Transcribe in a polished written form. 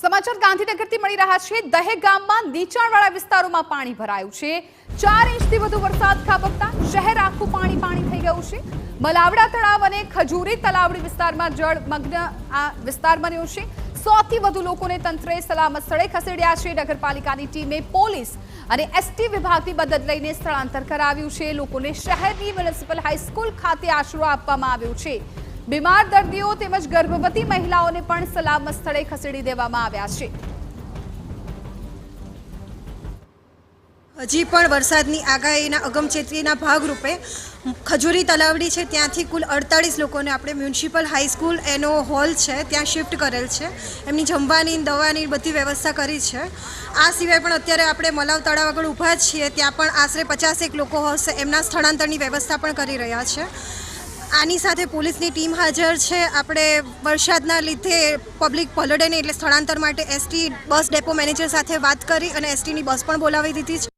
સમાચાર ગાંધીનગરથી મળી રહ્યા છે। દહેગ ગામમાં નીચાણવાળા વિસ્તારોમાં પાણી ભરાયું છે। 4 ઇંચથી વધુ વરસાદ ખાબકતા શહેર આખું પાણી થઈ ગયું છે। મલાવડા તળાવ અને ખજૂરી તલાવડી વિસ્તારમાં જળમગ્ન આ વિસ્તાર બન્યો છે। 100 થી વધુ લોકોને તંત્રે સલામત સ્થળે ખસેડ્યા છે। નગરપાલિકાની ટીમે પોલીસ અને એસટી વિભાગની મદદ લઈને સ્થળાંતર કરાવ્યું છે। લોકોને શહેરની મ્યુનિસિપલ હાઈસ્કૂલ ખાતે આશરો આપવામાં આવ્યો છે। बीमार दर्दियों તેમજ ગર્ભવતી મહિલાઓને પણ સલામત સ્થળે ખસેડી દેવામાં આવ્યા છે। હજી પણ વરસાદની આગાહીના અગમચેતીના ભાગરૂપે ખજૂરી તલાવડી છે ત્યાંથી કુલ 48 લોકોને આપણે મ્યુનિસિપલ હાઈસ્કૂલ એનો હોલ છે ત્યાં શિફ્ટ કરેલ છે। એમની જમવાની દવાની બધી વ્યવસ્થા કરી છે। આ સિવાય પણ અત્યારે આપણે મલાવ તળાવ આગળ ઊભા છીએ ત્યાં પણ આશરે 50 લોકો હશે એમના સ્થળાંતરની વ્યવસ્થા પણ કરી રહ્યા છે। આની સાથે પોલીસની ટીમ હાજર છે। આપણે વરસાદના લીધે પબ્લિક પલળે નહીં એટલે સ્થળાંતર માટે એસટી બસ ડેપો મેનેજર સાથે વાત કરી અને એસટીની બસ પણ બોલાવી દીધી છે।